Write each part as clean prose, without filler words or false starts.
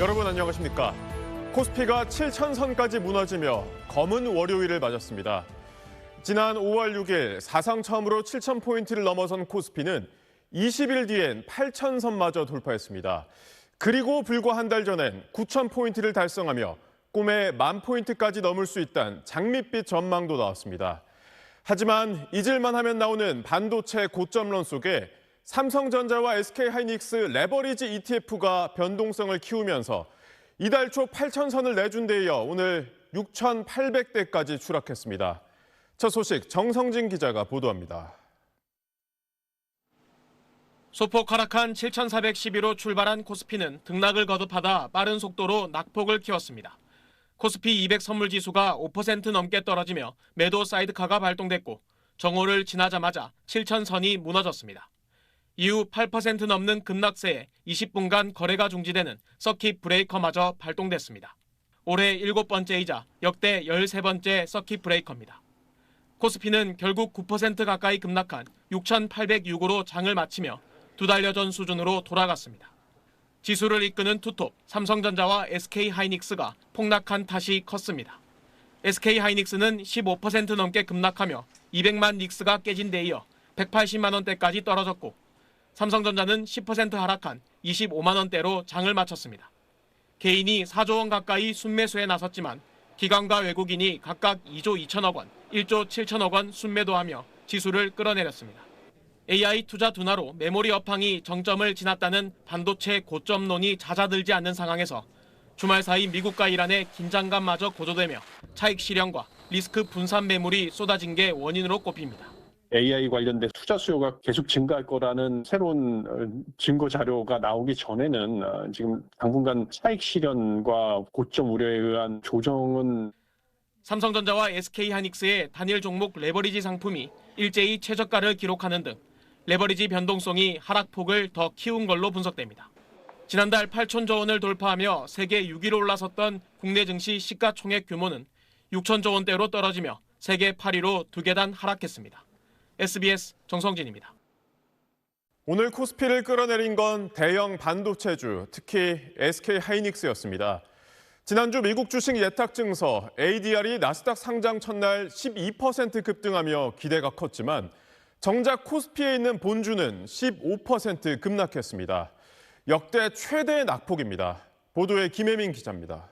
여러분 안녕하십니까? 코스피가 7,000선까지 무너지며 검은 월요일을 맞았습니다. 지난 5월 6일 사상 처음으로 7,000포인트를 넘어선 코스피는 20일 뒤엔 8,000선마저 돌파했습니다. 그리고 불과 한 달 전엔 9,000포인트를 달성하며 꿈의 10,000포인트까지 넘을 수 있다는 장밋빛 전망도 나왔습니다. 하지만 잊을만 하면 나오는 반도체 고점론 속에 삼성전자와 SK하이닉스 레버리지 ETF가 변동성을 키우면서 이달 초 8,000선을 내준 데 이어 오늘 6,800대까지 추락했습니다. 첫 소식 정성진 기자가 보도합니다. 소폭 하락한 7,412로 출발한 코스피는 등락을 거듭하다 빠른 속도로 낙폭을 키웠습니다. 코스피 200 선물지수가 5% 넘게 떨어지며 매도 사이드카가 발동됐고 정오를 지나자마자 7,000선이 무너졌습니다. 이후 8% 넘는 급락세에 20분간 거래가 중지되는 서킷 브레이커마저 발동됐습니다. 올해 7번째이자 역대 13번째 서킷 브레이커입니다. 코스피는 결국 9% 가까이 급락한 6,806으로 장을 마치며 두 달여 전 수준으로 돌아갔습니다. 지수를 이끄는 투톱 삼성전자와 SK하이닉스가 폭락한 탓이 컸습니다. SK하이닉스는 15% 넘게 급락하며 200만 닉스가 깨진 데 이어 180만 원대까지 떨어졌고 삼성전자는 10% 하락한 25만 원대로 장을 마쳤습니다. 개인이 4조 원 가까이 순매수에 나섰지만 기관과 외국인이 각각 2조 2천억 원, 1조 7천억 원 순매도하며 지수를 끌어내렸습니다. AI 투자 둔화로 메모리 업황이 정점을 지났다는 반도체 고점론이 잦아들지 않는 상황에서 주말 사이 미국과 이란의 긴장감마저 고조되며 차익 실현과 리스크 분산 매물이 쏟아진 게 원인으로 꼽힙니다. AI 관련된 투자 수요가 계속 증가할 거라는 새로운 증거 자료가 나오기 전에는 지금 당분간 차익 실현과 고점 우려에 의한 조정은 삼성전자와 SK하이닉스의 단일 종목 레버리지 상품이 일제히 최저가를 기록하는 등 레버리지 변동성이 하락폭을 더 키운 걸로 분석됩니다. 지난달 8천조 원을 돌파하며 세계 6위로 올라섰던 국내 증시 시가총액 규모는 6천조 원대로 떨어지며 세계 8위로 2계단 하락했습니다. SBS 정성진입니다. 오늘 코스피를 끌어내린 건 대형 반도체주, 특히 SK하이닉스였습니다. 지난주 미국 주식 예탁 증서 ADR이 나스닥 상장 첫날 12% 급등하며 기대가 컸지만 정작 코스피에 있는 본주는 15% 급락했습니다. 역대 최대의 낙폭입니다. 보도에 김혜민 기자입니다.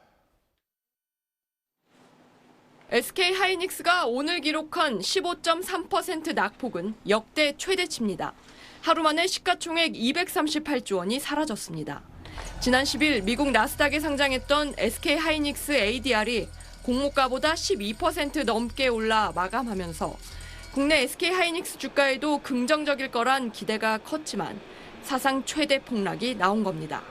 SK하이닉스가 오늘 기록한 15.3% 낙폭은 역대 최대치입니다. 하루 만에 시가총액 238조 원이 사라졌습니다. 지난 10일 미국 나스닥에 상장했던 SK하이닉스 ADR이 공모가보다 12% 넘게 올라 마감하면서 국내 SK하이닉스 주가에도 긍정적일 거란 기대가 컸지만 사상 최대 폭락이 나온 겁니다.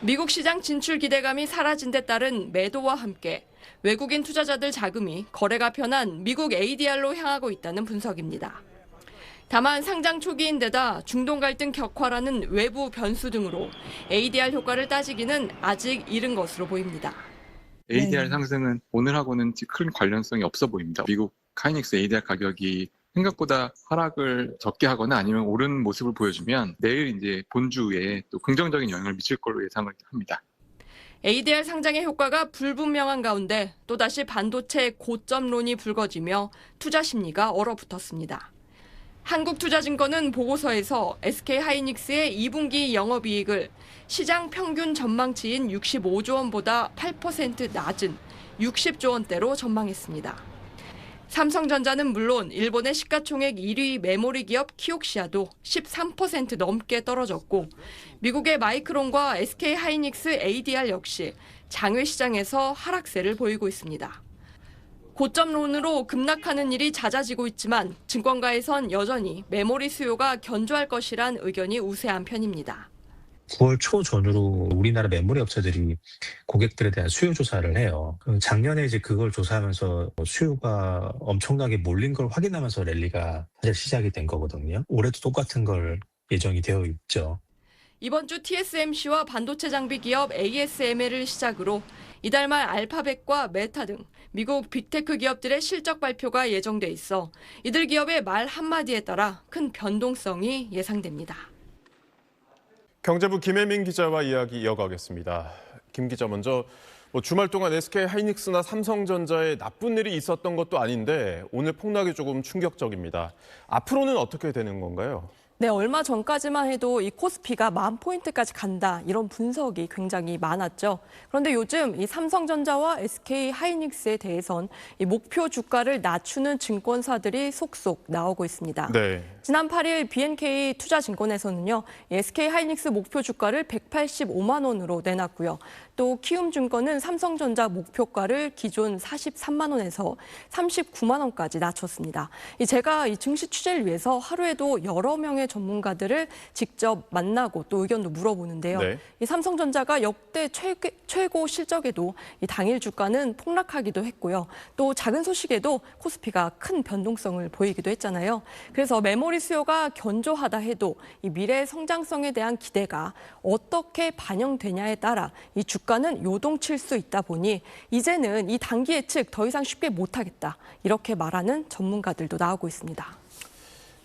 미국 시장 진출 기대감이 사라진 데 따른 매도와 함께 외국인 투자자들 자금이 거래가 편한 미국 ADR로 향하고 있다는 분석입니다. 다만 상장 초기인데다 중동 갈등 격화라는 외부 변수 등으로 ADR 효과를 따지기는 아직 이른 것으로 보입니다. ADR 상승은 오늘하고는 큰 관련성이 없어 보입니다. 미국 하이닉스 ADR 가격이 생각보다 하락을 적게 하거나 아니면 오른 모습을 보여주면 내일 이제 본주에 또 긍정적인 영향을 미칠 걸로 예상을 합니다. ADR 상장의 효과가 불분명한 가운데 또다시 반도체 고점론이 불거지며 투자 심리가 얼어붙었습니다. 한국투자증권은 보고서에서 SK하이닉스의 2분기 영업이익을 시장 평균 전망치인 65조 원보다 8% 낮은 60조 원대로 전망했습니다. 삼성전자는 물론 일본의 시가총액 1위 메모리 기업 키옥시아도 13% 넘게 떨어졌고 미국의 마이크론과 SK하이닉스 ADR 역시 장외 시장에서 하락세를 보이고 있습니다. 고점론으로 급락하는 일이 잦아지고 있지만 증권가에선 여전히 메모리 수요가 견조할 것이란 의견이 우세한 편입니다. 9월 초 전후로 우리나라 메모리 업체들이 고객들에 대한 수요 조사를 해요. 작년에 이제 그걸 조사하면서 수요가 엄청나게 몰린 걸 확인하면서 랠리가 사실 시작이 된 거거든요. 올해도 똑같은 걸 예정이 되어 있죠. 이번 주 TSMC와 반도체 장비 기업 ASML을 시작으로 이달 말 알파벳과 메타 등 미국 빅테크 기업들의 실적 발표가 예정돼 있어 이들 기업의 말 한마디에 따라 큰 변동성이 예상됩니다. 경제부 김혜민 기자와 이야기 이어가겠습니다. 김 기자 먼저 주말 동안 SK 하이닉스나 삼성전자에 나쁜 일이 있었던 것도 아닌데 오늘 폭락이 조금 충격적입니다. 앞으로는 어떻게 되는 건가요? 네, 얼마 전까지만 해도 이 코스피가 10,000포인트까지 간다 이런 분석이 굉장히 많았죠. 그런데 요즘 이 삼성전자와 SK 하이닉스에 대해선 이 목표 주가를 낮추는 증권사들이 속속 나오고 있습니다. 네. 지난 8일 BNK 투자증권에서는요, SK 하이닉스 목표 주가를 185만 원으로 내놨고요. 또 키움증권은 삼성전자 목표가를 기존 43만 원에서 39만 원까지 낮췄습니다. 제가 이 증시 취재를 위해서 하루에도 여러 명의 전문가들을 직접 만나고 또 의견도 물어보는데요. 네. 이 삼성전자가 역대 최고 실적에도 이 당일 주가는 폭락하기도 했고요. 또 작은 소식에도 코스피가 큰 변동성을 보이기도 했잖아요. 그래서 메모리 수요가 견조하다 해도 이 미래 성장성에 대한 기대가 어떻게 반영되냐에 따라 이 주가는 요동칠 수 있다 보니 이제는 이 단기 예측 더 이상 쉽게 못하겠다 이렇게 말하는 전문가들도 나오고 있습니다.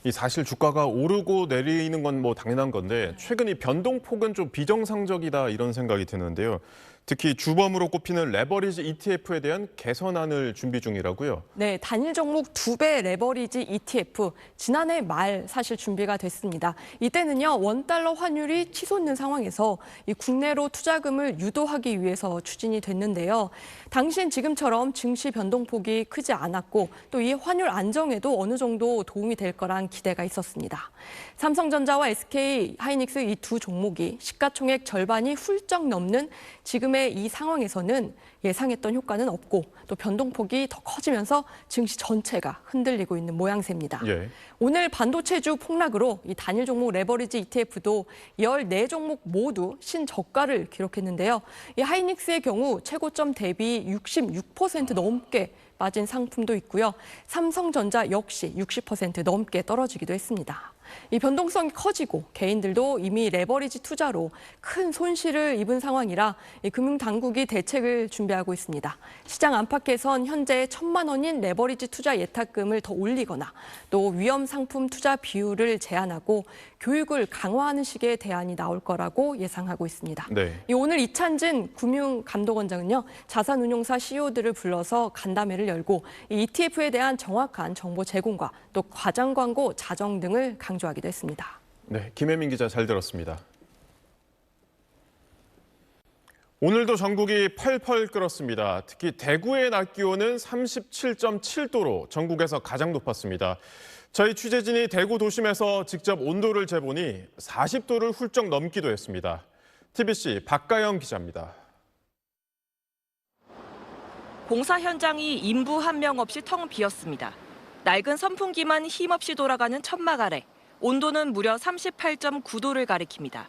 이 사실 주가가 오르고 내리는 건 당연한 건데 최근 이 변동폭은 좀 비정상적이다 이런 생각이 드는데요. 특히 주범으로 꼽히는 레버리지 ETF에 대한 개선안을 준비 중이라고요. 네, 단일 종목 2배 레버리지 ETF 지난해 말 사실 준비가 됐습니다. 이때는요, 원달러 환율이 치솟는 상황에서 이 국내로 투자금을 유도하기 위해서 추진이 됐는데요. 당시엔 지금처럼 증시 변동폭이 크지 않았고 또 이 환율 안정에도 어느 정도 도움이 될 거란 기대가 있었습니다. 삼성전자와 SK 하이닉스 이 두 종목이 시가총액 절반이 훌쩍 넘는 지금의 이 상황에서는 예상했던 효과는 없고 또 변동폭이 더 커지면서 증시 전체가 흔들리고 있는 모양새입니다. 예. 오늘 반도체주 폭락으로 이 단일 종목 레버리지 ETF도 14종목 모두 신저가를 기록했는데요. 이 하이닉스의 경우 최고점 대비 66% 넘게 빠진 상품도 있고요. 삼성전자 역시 60% 넘게 떨어지기도 했습니다. 이 변동성이 커지고 개인들도 이미 레버리지 투자로 큰 손실을 입은 상황이라 금융당국이 대책을 준비하고 있습니다. 시장 안팎에선 현재 1,000만 원인 레버리지 투자 예탁금을 더 올리거나 또 위험 상품 투자 비율을 제한하고 교육을 강화하는 식의 대안이 나올 거라고 예상하고 있습니다. 네. 오늘 이찬진 금융감독원장은요, 자산운용사 CEO들을 불러서 간담회를 열고 이 ETF에 대한 정확한 정보 제공과 또 과장 광고 자정 등을 강조하기도 했습니다. 네, 김혜민 기자 잘 들었습니다. 오늘도 전국이 펄펄 끓었습니다. 특히 대구의 낮 기온은 37.7도로 전국에서 가장 높았습니다. 저희 취재진이 대구 도심에서 직접 온도를 재보니 40도를 훌쩍 넘기도 했습니다. TBC 박가영 기자입니다. 공사 현장이 인부 한 명 없이 텅 비었습니다. 낡은 선풍기만 힘없이 돌아가는 천막 아래 온도는 무려 38.9도를 가리킵니다.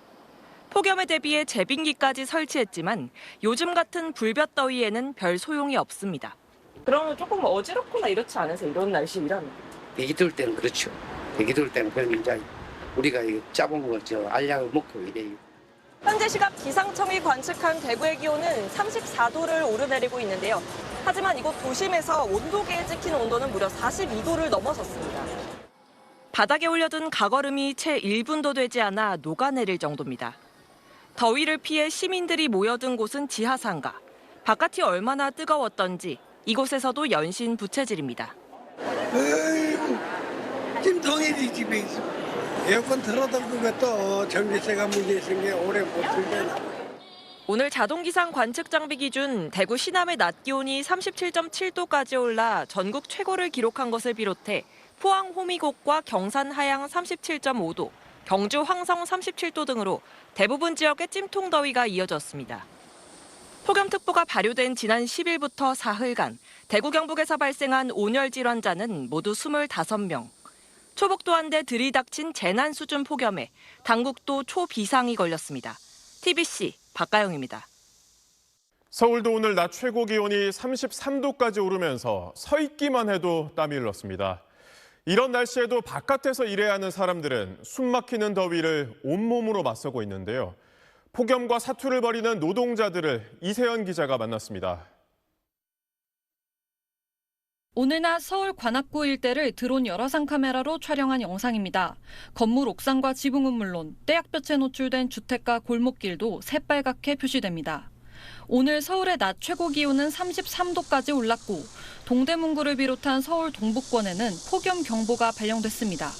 폭염에 대비해 제빙기까지 설치했지만 요즘 같은 불볕 더위에는 별 소용이 없습니다. 그러면 조금 어지럽거나 이렇지 않으세요? 이런 날씨 일하면? 대기 더울 때는 그렇죠. 대기 더울 때는 그럼 이제 우리가 짜본 거 알약을 먹고 이래요. 현재 시각 기상청이 관측한 대구의 기온은 34도를 오르내리고 있는데요. 하지만 이곳 도심에서 온도계에 찍힌 온도는 무려 42도를 넘어섰습니다. 바닥에 올려둔 가거름이 채 1분도 되지 않아 녹아내릴 정도입니다. 더위를 피해 시민들이 모여든 곳은 지하상가. 바깥이 얼마나 뜨거웠던지 이곳에서도 연신 부채질입니다. 어이구, 찜통이지 집에 있어. 에어컨 틀어놓고 또 전기세가 문제 생겨 오래 못 쓸려나. 오늘 자동기상 관측 장비 기준 대구 시남의 낮 기온이 37.7도까지 올라 전국 최고를 기록한 것을 비롯해 포항 호미곶과 경산 하양 37.5도, 경주 황성 37도 등으로 대부분 지역에 찜통 더위가 이어졌습니다. 폭염특보가 발효된 지난 10일부터 사흘간 대구 경북에서 발생한 온열 질환자는 모두 25명. 초복도 한데 들이닥친 재난 수준 폭염에 당국도 초비상이 걸렸습니다. TBC 박가영입니다. 서울도 오늘 낮 최고 기온이 33도까지 오르면서 서 있기만 해도 땀이 흘렀습니다. 이런 날씨에도 바깥에서 일해야 하는 사람들은 숨 막히는 더위를 온몸으로 맞서고 있는데요. 폭염과 사투를 벌이는 노동자들을 이세연 기자가 만났습니다. 오늘 낮 서울 관악구 일대를 드론 열화상 카메라로 촬영한 영상입니다. 건물 옥상과 지붕은 물론 떼약볕에 노출된 주택가 골목길도 새빨갛게 표시됩니다. 오늘 서울의 낮 최고 기온은 33도까지 올랐고 동대문구를 비롯한 서울 동북권에는 폭염 경보가 발령됐습니다.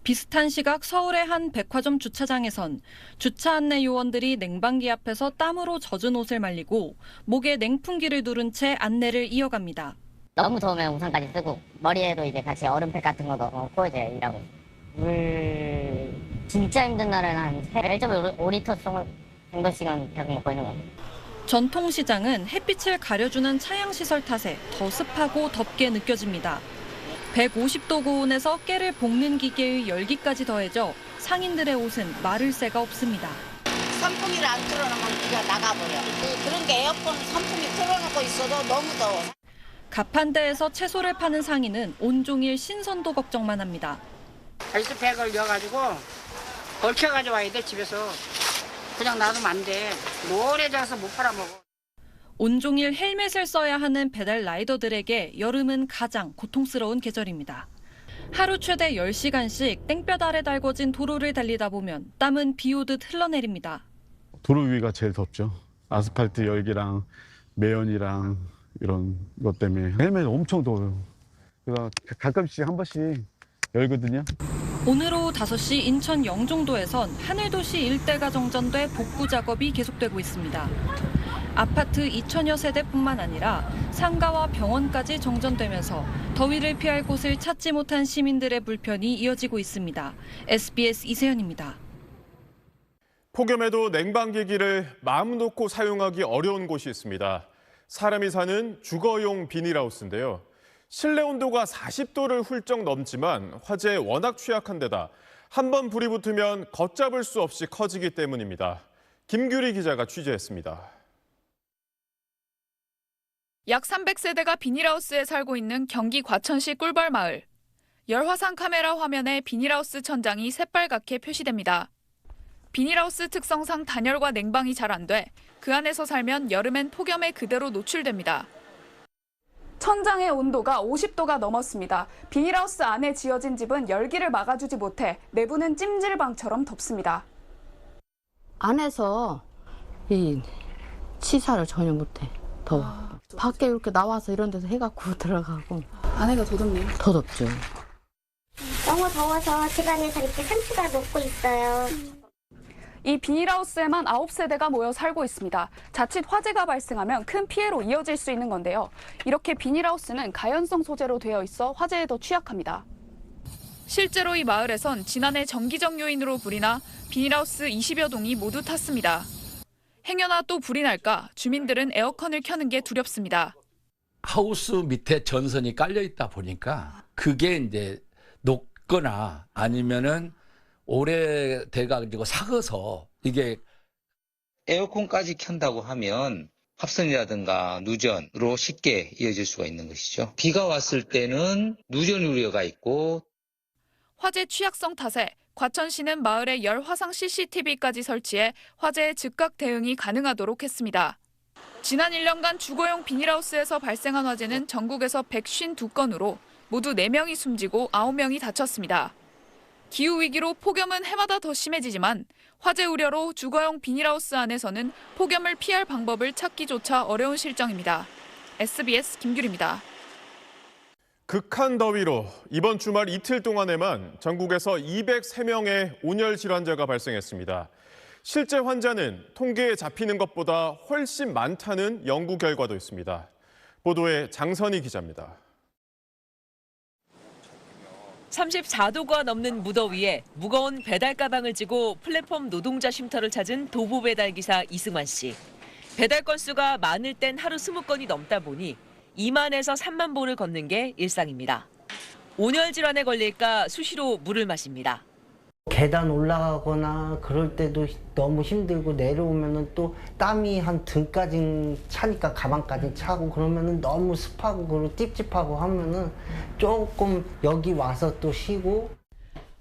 비슷한 시각 서울의 한 백화점 주차장에선 주차 안내 요원들이 냉방기 앞에서 땀으로 젖은 옷을 말리고 목에 냉풍기를 두른 채 안내를 이어갑니다. 너무 더우면 우산까지 쓰고 머리에도 이제 같이 얼음팩 같은 거 넣고 이제 일하고 물 진짜 힘든 날에는 한 1.5리터 정도씩은 계속 먹고 있는 거예요. 전통시장은 햇빛을 가려주는 차양시설 탓에 더 습하고 덥게 느껴집니다. 150도 고온에서 깨를 볶는 기계의 열기까지 더해져 상인들의 옷은 마를 새가 없습니다. 선풍기를 안 틀어놓으면 비가 나가버려. 그런 게 에어컨 선풍기 틀어놓고 있어도 너무 더워. 가판대에서 채소를 파는 상인은 온종일 신선도 걱정만 합니다. 아이스팩을 넣어가지고 걸쳐가지고 와야 돼. 집에서 그냥 놔두면 안 돼. 노래져서 못 팔아먹어. 온종일 헬멧을 써야 하는 배달 라이더들에게 여름은 가장 고통스러운 계절입니다. 하루 최대 10시간씩 땡볕 아래 달궈진 도로를 달리다 보면 땀은 비 오듯 흘러내립니다. 도로 위가 제일 덥죠. 아스팔트 열기랑 매연이랑 이런 것 때문에 헬멧 엄청 더워요. 그래서 가끔씩 한 번씩 열거든요. 오늘 오후 5시 인천 영종도에선 하늘도시 일대가 정전돼 복구 작업이 계속되고 있습니다. 아파트 2천여 세대뿐만 아니라 상가와 병원까지 정전되면서 더위를 피할 곳을 찾지 못한 시민들의 불편이 이어지고 있습니다. SBS 이세연입니다. 폭염에도 냉방기기를 마음 놓고 사용하기 어려운 곳이 있습니다. 사람이 사는 주거용 비닐하우스인데요. 실내 온도가 40도를 훌쩍 넘지만 화재에 워낙 취약한 데다 한 번 불이 붙으면 걷잡을 수 없이 커지기 때문입니다. 김규리 기자가 취재했습니다. 약 300세대가 비닐하우스에 살고 있는 경기 과천시 꿀벌마을. 열화상 카메라 화면에 비닐하우스 천장이 새빨갛게 표시됩니다. 비닐하우스 특성상 단열과 냉방이 잘 안 돼 그 안에서 살면 여름엔 폭염에 그대로 노출됩니다. 천장의 온도가 50도가 넘었습니다. 비닐하우스 안에 지어진 집은 열기를 막아주지 못해 내부는 찜질방처럼 덥습니다. 안에서 이 치사를 전혀 못해. 더워. 밖에 이렇게 나와서 이런 데서 해갖고 들어가고. 안에가 더 덥네요. 더 덥죠. 너무 더워서 집안에서 이렇게 상추가 녹고 있어요. 이 비닐하우스에만 9세대가 모여 살고 있습니다. 자칫 화재가 발생하면 큰 피해로 이어질 수 있는 건데요. 이렇게 비닐하우스는 가연성 소재로 되어 있어 화재에 더 취약합니다. 실제로 이 마을에선 지난해 정기적 요인으로 불이 나 비닐하우스 20여 동이 모두 탔습니다. 행여나 또 불이 날까 주민들은 에어컨을 켜는 게 두렵습니다. 하우스 밑에 전선이 깔려 있다 보니까 그게 이제 녹거나 아니면은 오래돼가지고 삭어서 이게 에어컨까지 켠다고 하면 합선이라든가 누전으로 쉽게 이어질 수가 있는 것이죠. 비가 왔을 때는 누전 우려가 있고 화재 취약성 탓에 과천시는 마을에 열화상 CCTV까지 설치해 화재에 즉각 대응이 가능하도록 했습니다. 지난 1년간 주거용 비닐하우스에서 발생한 화재는 전국에서 152건으로 모두 4명이 숨지고 9명이 다쳤습니다. 기후위기로 폭염은 해마다 더 심해지지만 화재 우려로 주거용 비닐하우스 안에서는 폭염을 피할 방법을 찾기조차 어려운 실정입니다. SBS 김규리입니다. 극한 더위로 이번 주말 이틀 동안에만 전국에서 203명의 온열 질환자가 발생했습니다. 실제 환자는 통계에 잡히는 것보다 훨씬 많다는 연구 결과도 있습니다. 보도에 장선희 기자입니다. 34도가 넘는 무더위에 무거운 배달 가방을 지고 플랫폼 노동자 쉼터를 찾은 도보 배달 기사 이승환 씨. 배달 건수가 많을 땐 하루 20건이 넘다 보니 2만에서 3만 보를 걷는 게 일상입니다. 온열 질환에 걸릴까 수시로 물을 마십니다. 계단 올라가거나 그럴 때도 너무 힘들고 내려오면은 또 땀이 한 등까지 차니까 가방까지 차고 그러면은 너무 습하고 그리고 찝찝하고 하면은 조금 여기 와서 또 쉬고.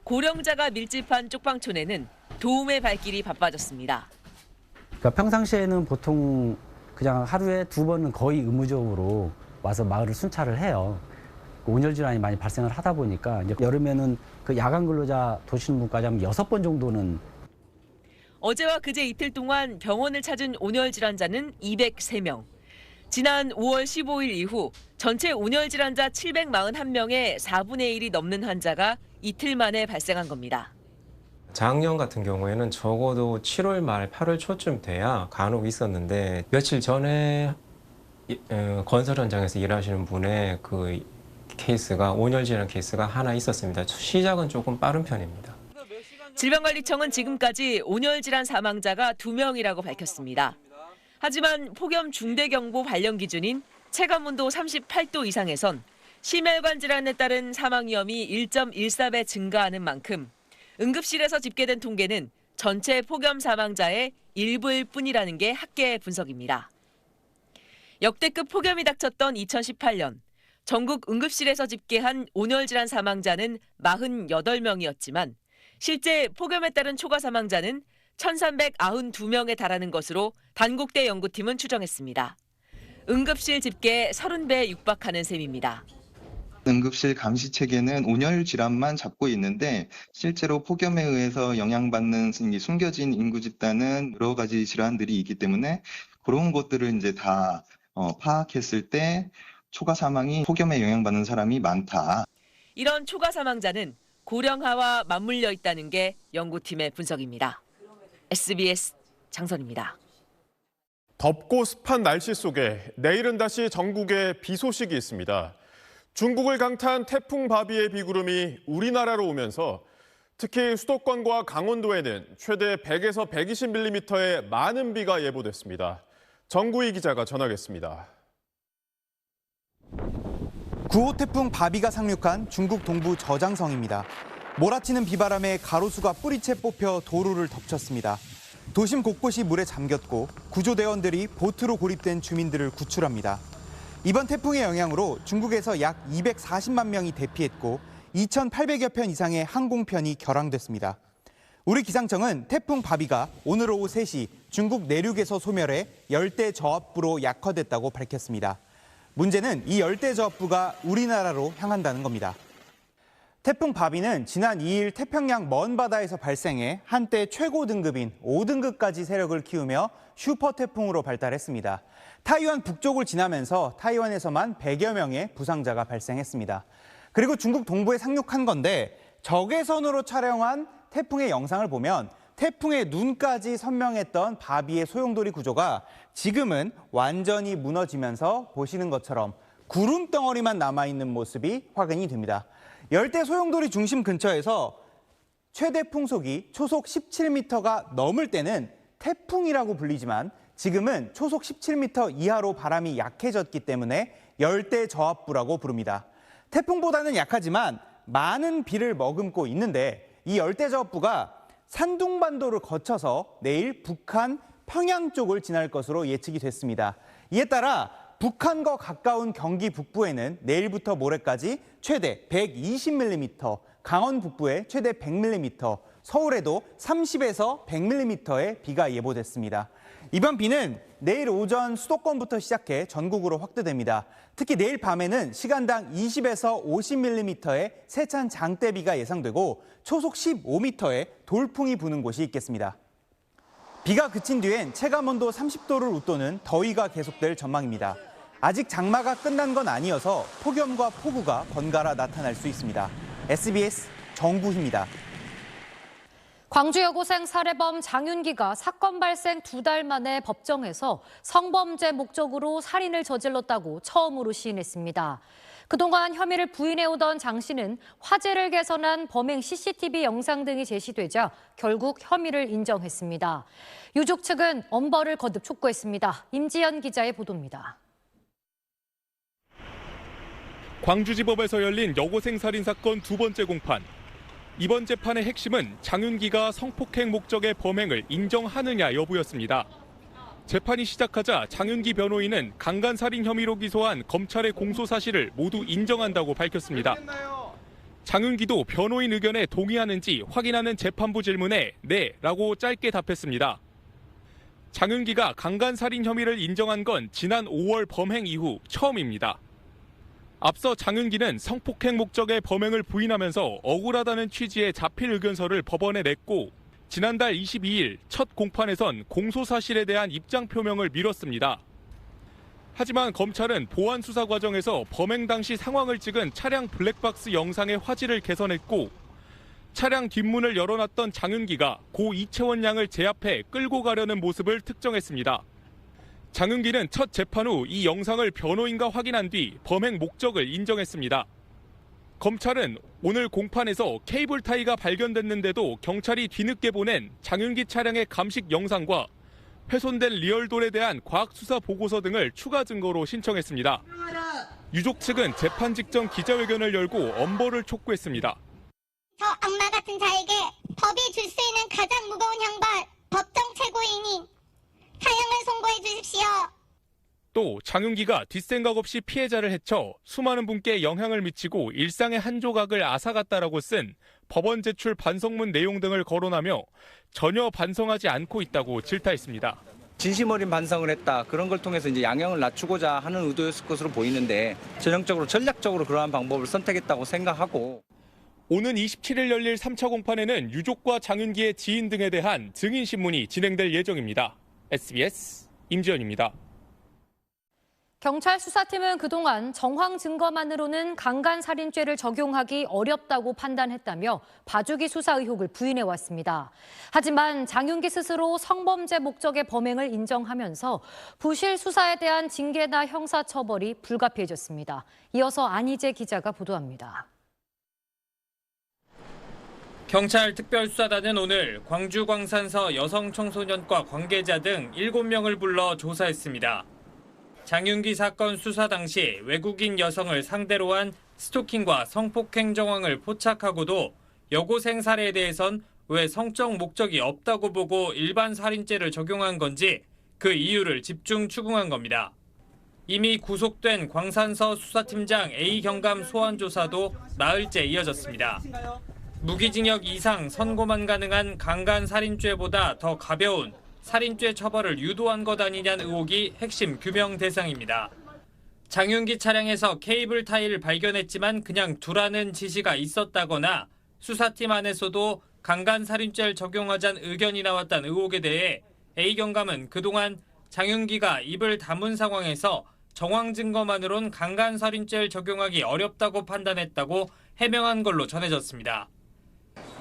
고령자가 밀집한 쪽방촌에는 도움의 발길이 바빠졌습니다. 그러니까 평상시에는 보통 그냥 하루에 2번은 거의 의무적으로 와서 마을을 순찰을 해요. 온열 질환이 많이 발생을 하다 보니까 이제 여름에는 그 야간 근로자 도시는 분까지 하면 6번 정도는. 어제와 그제 이틀 동안 병원을 찾은 온열 질환자는 203명. 지난 5월 15일 이후 전체 온열 질환자 741명의 4분의 1이 넘는 환자가 이틀 만에 발생한 겁니다. 작년 같은 경우에는 적어도 7월 말 8월 초쯤 돼야 간혹 있었는데 며칠 전에 건설 현장에서 일하시는 분의 그 케이스가 온열 질환 케이스가 하나 있었습니다. 시작은 조금 빠른 편입니다. 질병관리청은 지금까지 온열 질환 사망자가 2명이라고 밝혔습니다. 하지만 폭염 중대경보 발령 기준인 체감온도 38도 이상에선 심혈관 질환에 따른 사망 위험이 1.14배 증가하는 만큼 응급실에서 집계된 통계는 전체 폭염 사망자의 일부일 뿐이라는 게 학계의 분석입니다. 역대급 폭염이 닥쳤던 2018년, 전국 응급실에서 집계한 온열 질환 사망자는 48명이었지만 실제 폭염에 따른 초과 사망자는 1,392명에 달하는 것으로 단국대 연구팀은 추정했습니다. 응급실 집계에 30배에 육박하는 셈입니다. 응급실 감시 체계는 온열 질환만 잡고 있는데 실제로 폭염에 의해서 영향받는 숨겨진 인구 집단은 여러 가지 질환들이 있기 때문에 그런 것들을 이제 다 파악했을 때 초과 사망이 폭염에 영향받는 사람이 많다. 이런 초과 사망자는 고령화와 맞물려 있다는 게 연구팀의 분석입니다. SBS 장선입니다. 덥고 습한 날씨 속에 내일은 다시 전국에 비 소식이 있습니다. 중국을 강타한 태풍 바비의 비구름이 우리나라로 오면서 특히 수도권과 강원도에는 최대 100에서 120mm의 많은 비가 예보됐습니다. 정구희 기자가 전하겠습니다. 9호 태풍 바비가 상륙한 중국 동부 저장성입니다. 몰아치는 비바람에 가로수가 뿌리채 뽑혀 도로를 덮쳤습니다. 도심 곳곳이 물에 잠겼고 구조대원들이 보트로 고립된 주민들을 구출합니다. 이번 태풍의 영향으로 중국에서 약 240만 명이 대피했고 2,800여 편 이상의 항공편이 결항됐습니다. 우리 기상청은 태풍 바비가 오늘 오후 3시 중국 내륙에서 소멸해 열대 저압부로 약화됐다고 밝혔습니다. 문제는 이 열대 저압부가 우리나라로 향한다는 겁니다. 태풍 바비는 지난 2일 태평양 먼 바다에서 발생해 한때 최고 등급인 5등급까지 세력을 키우며 슈퍼 태풍으로 발달했습니다. 타이완 북쪽을 지나면서 타이완에서만 100여 명의 부상자가 발생했습니다. 그리고 중국 동부에 상륙한 건데 적외선으로 촬영한 태풍의 영상을 보면 태풍의 눈까지 선명했던 바비의 소용돌이 구조가 지금은 완전히 무너지면서 보시는 것처럼 구름 덩어리만 남아있는 모습이 확인이 됩니다. 열대 소용돌이 중심 근처에서 최대 풍속이 초속 17m가 넘을 때는 태풍이라고 불리지만 지금은 초속 17m 이하로 바람이 약해졌기 때문에 열대 저압부라고 부릅니다. 태풍보다는 약하지만 많은 비를 머금고 있는데 이 열대 저압부가 산둥반도를 거쳐서 내일 북한 평양 쪽을 지날 것으로 예측이 됐습니다. 이에 따라 북한과 가까운 경기 북부에는 내일부터 모레까지 최대 120mm, 강원 북부에 최대 100mm, 서울에도 30에서 100mm의 비가 예보됐습니다. 이번 비는 내일 오전 수도권부터 시작해 전국으로 확대됩니다. 특히 내일 밤에는 시간당 20에서 50mm의 세찬 장대비가 예상되고 초속 15m의 돌풍이 부는 곳이 있겠습니다. 비가 그친 뒤엔 체감온도 30도를 웃도는 더위가 계속될 전망입니다. 아직 장마가 끝난 건 아니어서 폭염과 폭우가 번갈아 나타날 수 있습니다. SBS 정구희입니다. 광주 여고생 살해범 장윤기가 사건 발생 2달 만에 법정에서 성범죄 목적으로 살인을 저질렀다고 처음으로 시인했습니다. 그동안 혐의를 부인해오던 장 씨는 화재를 개선한 범행 CCTV 영상 등이 제시되자 결국 혐의를 인정했습니다. 유족 측은 엄벌을 거듭 촉구했습니다. 임지연 기자의 보도입니다. 광주지법에서 열린 여고생 살인 사건 2번째 공판. 이번 재판의 핵심은 장윤기가 성폭행 목적의 범행을 인정하느냐 여부였습니다. 재판이 시작하자 장윤기 변호인은 강간살인 혐의로 기소한 검찰의 공소 사실을 모두 인정한다고 밝혔습니다. 장윤기도 변호인 의견에 동의하는지 확인하는 재판부 질문에 네라고 짧게 답했습니다. 장윤기가 강간살인 혐의를 인정한 건 지난 5월 범행 이후 처음입니다. 앞서 장윤기는 성폭행 목적의 범행을 부인하면서 억울하다는 취지의 자필 의견서를 법원에 냈고 지난달 22일 첫 공판에선 공소 사실에 대한 입장 표명을 미뤘습니다. 하지만 검찰은 보안 수사 과정에서 범행 당시 상황을 찍은 차량 블랙박스 영상의 화질을 개선했고 차량 뒷문을 열어놨던 장윤기가 고 이채원 양을 제압해 끌고 가려는 모습을 특정했습니다. 장윤기는 첫 재판 후 이 영상을 변호인과 확인한 뒤 범행 목적을 인정했습니다. 검찰은 오늘 공판에서 케이블 타이가 발견됐는데도 경찰이 뒤늦게 보낸 장윤기 차량의 감식 영상과 훼손된 리얼돌에 대한 과학수사 보고서 등을 추가 증거로 신청했습니다. 유족 측은 재판 직전 기자회견을 열고 엄벌을 촉구했습니다. 저 악마 같은 자에게 법이 줄 수 있는 가장 무거운 형벌, 법정 최고인인 사형을 선고해 주십시오. 또 장윤기가 뒷생각 없이 피해자를 해쳐 수많은 분께 영향을 미치고 일상의 한 조각을 앗아갔다라고 쓴 법원 제출 반성문 내용 등을 거론하며 전혀 반성하지 않고 있다고 질타했습니다. 진심 어린 반성을 했다. 그런 걸 통해서 이제 양형을 낮추고자 하는 의도였을 것으로 보이는데 전형적으로 전략적으로 그러한 방법을 선택했다고 생각하고 오는 27일 열릴 3차 공판에는 유족과 장윤기의 지인 등에 대한 증인 신문이 진행될 예정입니다. SBS 임지연입니다. 경찰 수사팀은 그동안 정황 증거만으로는 강간살인죄를 적용하기 어렵다고 판단했다며 봐주기 수사 의혹을 부인해왔습니다. 하지만 장윤기 스스로 성범죄 목적의 범행을 인정하면서 부실 수사에 대한 징계나 형사처벌이 불가피해졌습니다. 이어서 안희재 기자가 보도합니다. 경찰 특별수사단은 오늘 광주 광산서 여성 청소년과 관계자 등 7명을 불러 조사했습니다. 장윤기 사건 수사 당시 외국인 여성을 상대로 한 스토킹과 성폭행 정황을 포착하고도 여고생 살해에 대해선 왜 성적 목적이 없다고 보고 일반 살인죄를 적용한 건지 그 이유를 집중 추궁한 겁니다. 이미 구속된 광산서 수사팀장 A 경감 소환 조사도 나흘째 이어졌습니다. 무기징역 이상 선고만 가능한 강간살인죄보다 더 가벼운 살인죄 처벌을 유도한 것 아니냐는 의혹이 핵심 규명 대상입니다. 장윤기 차량에서 케이블 타이를 발견했지만 그냥 두라는 지시가 있었다거나 수사팀 안에서도 강간살인죄를 적용하자는 의견이 나왔다는 의혹에 대해 A 경감은 그동안 장윤기가 입을 다문 상황에서 정황 증거만으론 강간살인죄를 적용하기 어렵다고 판단했다고 해명한 걸로 전해졌습니다.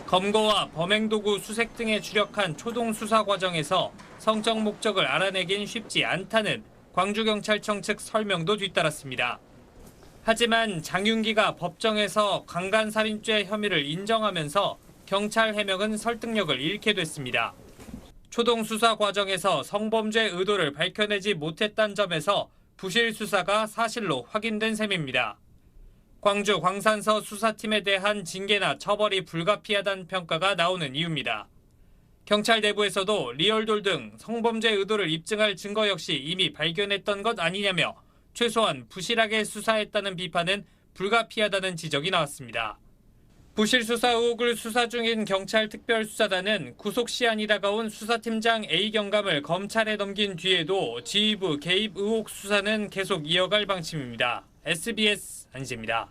검거와 범행도구 수색 등에 주력한 초동 수사 과정에서 성적 목적을 알아내긴 쉽지 않다는 광주경찰청 측 설명도 뒤따랐습니다. 하지만 장윤기가 법정에서 강간살인죄 혐의를 인정하면서 경찰 해명은 설득력을 잃게 됐습니다. 초동 수사 과정에서 성범죄 의도를 밝혀내지 못했다는 점에서 부실 수사가 사실로 확인된 셈입니다. 광주 광산서 수사팀에 대한 징계나 처벌이 불가피하다는 평가가 나오는 이유입니다. 경찰 내부에서도 리얼돌 등 성범죄 의도를 입증할 증거 역시 이미 발견했던 것 아니냐며 최소한 부실하게 수사했다는 비판은 불가피하다는 지적이 나왔습니다. 부실 수사 의혹을 수사 중인 경찰 특별수사단은 구속 시한이 다가온 수사팀장 A 경감을 검찰에 넘긴 뒤에도 지휘부 개입 의혹 수사는 계속 이어갈 방침입니다. SBS 안희재입니다.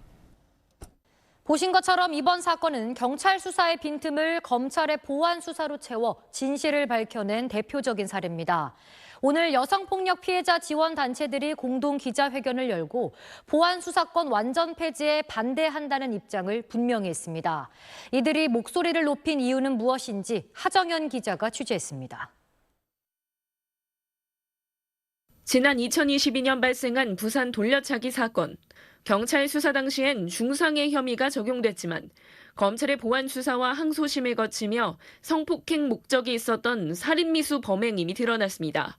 보신 것처럼 이번 사건은 경찰 수사의 빈틈을 검찰의 보안 수사로 채워 진실을 밝혀낸 대표적인 사례입니다. 오늘 여성폭력 피해자 지원 단체들이 공동 기자회견을 열고 보안 수사권 완전 폐지에 반대한다는 입장을 분명히 했습니다. 이들이 목소리를 높인 이유는 무엇인지 하정연 기자가 취재했습니다. 지난 2022년 발생한 부산 돌려차기 사건. 경찰 수사 당시엔 중상해 혐의가 적용됐지만 검찰의 보안 수사와 항소심을 거치며 성폭행 목적이 있었던 살인미수 범행임이 드러났습니다.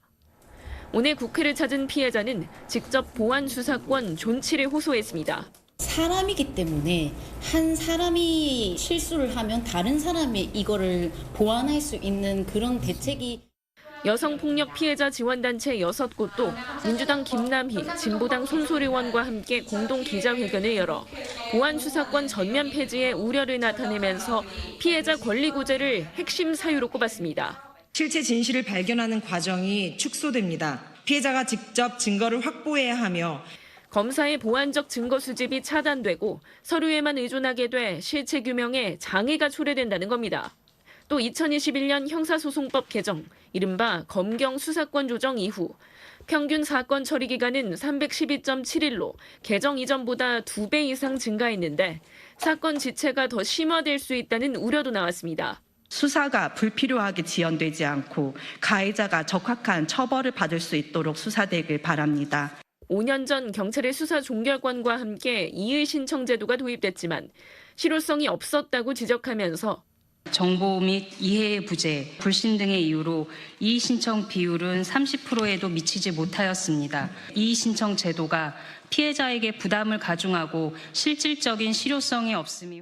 오늘 국회를 찾은 피해자는 직접 보안 수사권 존치를 호소했습니다. 사람이기 때문에 한 사람이 실수를 하면 다른 사람이 이거를 보완할 수 있는 그런 대책이 여성폭력 피해자 지원단체 6곳도 민주당 김남희, 진보당 손소리원과 함께 공동 기자회견을 열어 보안 수사권 전면 폐지에 우려를 나타내면서 피해자 권리 구제를 핵심 사유로 꼽았습니다. 실체 진실을 발견하는 과정이 축소됩니다. 피해자가 직접 증거를 확보해야 하며 검사의 보완적 증거 수집이 차단되고 서류에만 의존하게 돼 실체 규명에 장애가 초래된다는 겁니다. 또 2021년 형사소송법 개정, 이른바 검경 수사권 조정 이후 평균 사건 처리 기간은 312.7일로 개정 이전보다 2배 이상 증가했는데 사건 지체가 더 심화될 수 있다는 우려도 나왔습니다. 수사가 불필요하게 지연되지 않고 가해자가 적합한 처벌을 받을 수 있도록 수사되길 바랍니다. 5년 전 경찰의 수사 종결권과 함께 이의 신청 제도가 도입됐지만 실효성이 없었다고 지적하면서 정보 및 이해의 부재, 불신 등의 이유로 이의 신청 비율은 30%에도 미치지 못하였습니다. 이의 신청 제도가 피해자에게 부담을 가중하고 실질적인 실효성이 없음이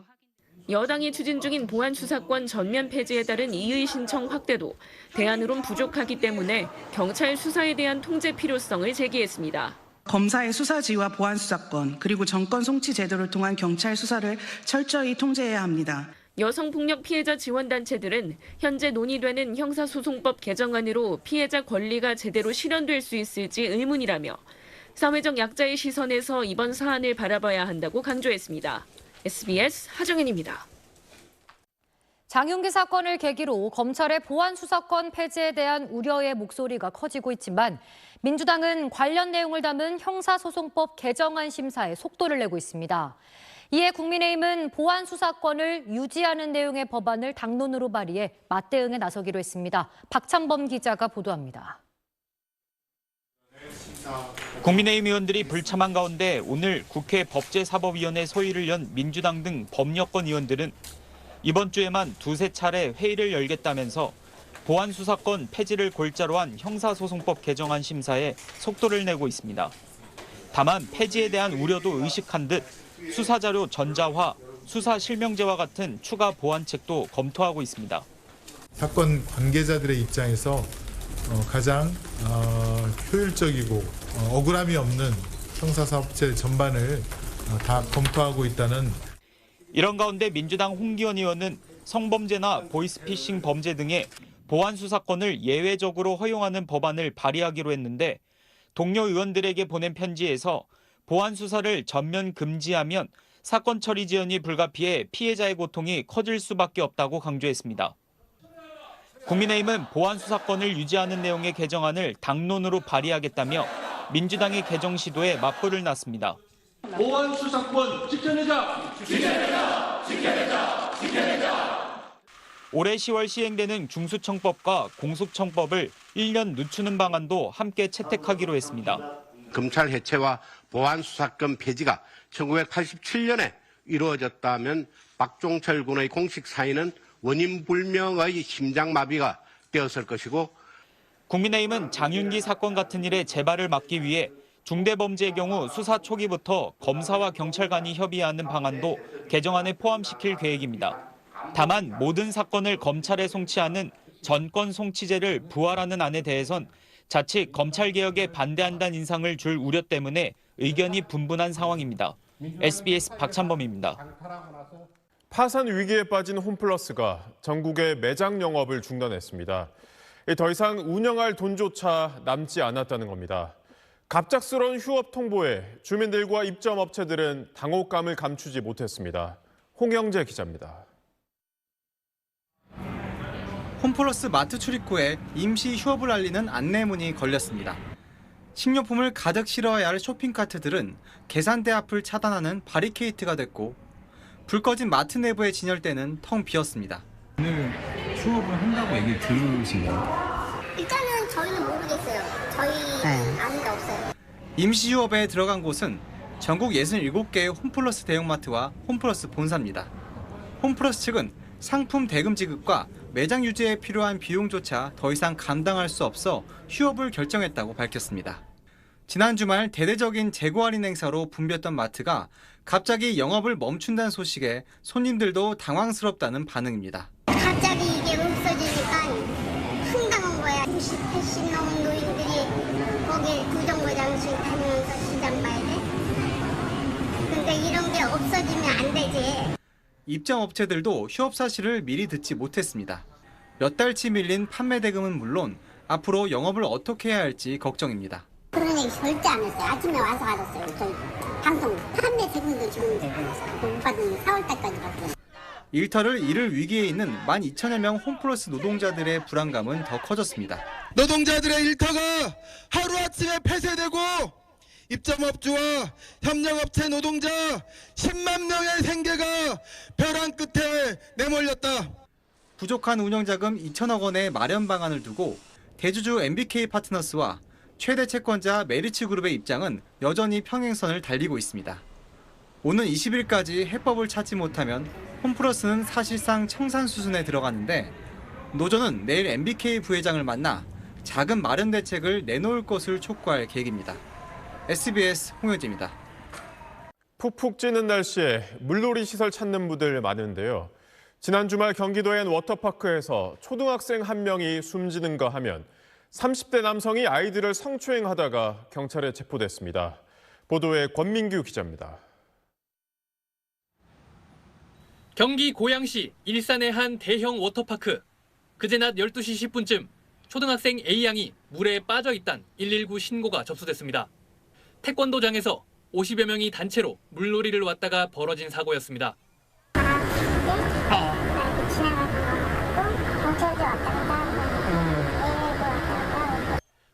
여당이 추진 중인 보안 수사권 전면 폐지에 따른 이의 신청 확대도 대안으론 부족하기 때문에 경찰 수사에 대한 통제 필요성을 제기했습니다. 검사의 수사 지휘와 보안 수사권, 그리고 정권 송치 제도를 통한 경찰 수사를 철저히 통제해야 합니다. 여성폭력 피해자 지원단체들은 현재 논의되는 형사소송법 개정안으로 피해자 권리가 제대로 실현될 수 있을지 의문이라며 사회적 약자의 시선에서 이번 사안을 바라봐야 한다고 강조했습니다. SBS 하정현입니다. 장윤기 사건을 계기로 검찰의 보안 수사권 폐지에 대한 우려의 목소리가 커지고 있지만 민주당은 관련 내용을 담은 형사소송법 개정안 심사에 속도를 내고 있습니다. 이에 국민의힘은 보안 수사권을 유지하는 내용의 법안을 당론으로 발의해 맞대응에 나서기로 했습니다. 박찬범 기자가 보도합니다. 국민의힘 의원들이 불참한 가운데 오늘 국회 법제사법위원회 소위를 연 민주당 등 범여권 의원들은 이번 주에만 2~3차례 회의를 열겠다면서 보안 수사권 폐지를 골자로 한 형사소송법 개정안 심사에 속도를 내고 있습니다. 다만 폐지에 대한 우려도 의식한 듯 수사자료 전자화, 수사 실명제와 같은 추가 보완책도 검토하고 있습니다. 사건 관계자들의 입장에서 가장 효율적이고 억울함이 없는 형사사업체 전반을 다 검토하고 있다는. 이런 가운데 민주당 홍기원 의원은 성범죄나 보이스피싱 범죄 등의 보안 수사권을 예외적으로 허용하는 법안을 발의하기로 했는데 동료 의원들에게 보낸 편지에서 보안 수사를 전면 금지하면 사건 처리 지연이 불가피해 피해자의 고통이 커질 수밖에 없다고 강조했습니다. 국민의힘은 보안 수사권을 유지하는 내용의 개정안을 당론으로 발의하겠다며 민주당의 개정 시도에 맞불을 놨습니다. 보안 수사권 지켜내자! 지켜내자! 지켜내자! 지켜내자! 올해 10월 시행되는 중수청법과 공수청법을 1년 늦추는 방안도 함께 채택하기로 했습니다. 검찰 해체와 보안 수사권 폐지가 1987년에 이루어졌다면 박종철 군의 공식 사인은 원인 불명의 심장마비가 되었을 것이고, 국민의힘은 장윤기 사건 같은 일의 재발을 막기 위해 중대범죄의 경우 수사 초기부터 검사와 경찰 간이 협의하는 방안도 개정안에 포함시킬 계획입니다. 다만 모든 사건을 검찰에 송치하는 전권 송치제를 부활하는 안에 대해선 자칫 검찰개혁에 반대한다는 인상을 줄 우려 때문에 의견이 분분한 상황입니다. SBS 박찬범입니다. 파산 위기에 빠진 홈플러스가 전국의 매장 영업을 중단했습니다. 더 이상 운영할 돈조차 남지 않았다는 겁니다. 갑작스러운 휴업 통보에 주민들과 입점업체들은 당혹감을 감추지 못했습니다. 홍영재 기자입니다. 홈플러스 마트 출입구에 임시 휴업을 알리는 안내문이 걸렸습니다. 식료품을 가득 실어야 할 쇼핑카트들은 계산대 앞을 차단하는 바리케이트가 됐고, 불 꺼진 마트 내부의 진열대는 텅 비었습니다. 오늘 휴업을 한다고 얘기 들으신가요? 일단은 저희는 모르겠어요. 저희 아는 데 없어요. 임시 휴업에 들어간 곳은 전국 67개의 홈플러스 대형마트와 홈플러스 본사입니다. 홈플러스 측은 상품 대금 지급과 매장 유지에 필요한 비용조차 더 이상 감당할 수 없어 휴업을 결정했다고 밝혔습니다. 지난 주말 대대적인 재고 할인 행사로 붐볐던 마트가 갑자기 영업을 멈춘다는 소식에 손님들도 당황스럽다는 반응입니다. 갑자기 이게 없어지니까 황당한 거야. 90, 80 넘은 노인들이 거기 부정거장실 다니면서 시장 봐야 돼? 근데 이런 게 없어지면 안 되지. 입점업체들도 휴업 사실을 미리 듣지 못했습니다. 몇 달치 밀린 판매 대금은 물론 앞으로 영업을 어떻게 해야 할지 걱정입니다. 그런 얘기 절대 안 했어요. 아침에 와서 받았어요. 저희 방송 판매 대금도 지금 못 받은 4월 달까지 받고. 일터를 잃을 위기에 있는 12,000여 명 홈플러스 노동자들의 불안감은 더 커졌습니다. 노동자들의 일터가 하루아침에 폐쇄되고 입점업주와 협력업체 노동자 10만 명의 생계가 벼랑 끝에 내몰렸다. 부족한 운영자금 2천억 원의 마련 방안을 두고 대주주 MBK 파트너스와 최대 채권자 메리츠 그룹의 입장은 여전히 평행선을 달리고 있습니다. 오는 20일까지 해법을 찾지 못하면 홈플러스는 사실상 청산 수순에 들어가는데 노조는 내일 MBK 부회장을 만나 자금 마련 대책을 내놓을 것을 촉구할 계획입니다. SBS 홍현지입니다. 푹푹 찌는 날씨에 물놀이 시설 찾는 분들 많은데요. 지난 주말 경기도의 한 워터파크에서 초등학생 한 명이 숨지는가 하면 30대 남성이 아이들을 성추행하다가 경찰에 체포됐습니다. 보도에 권민규 기자입니다. 경기 고양시 일산의 한 대형 워터파크. 그제 낮 12시 10분쯤 초등학생 A양이 물에 빠져 있다는 119 신고가 접수됐습니다. 태권도장에서 50여 명이 단체로 물놀이를 왔다가 벌어진 사고였습니다.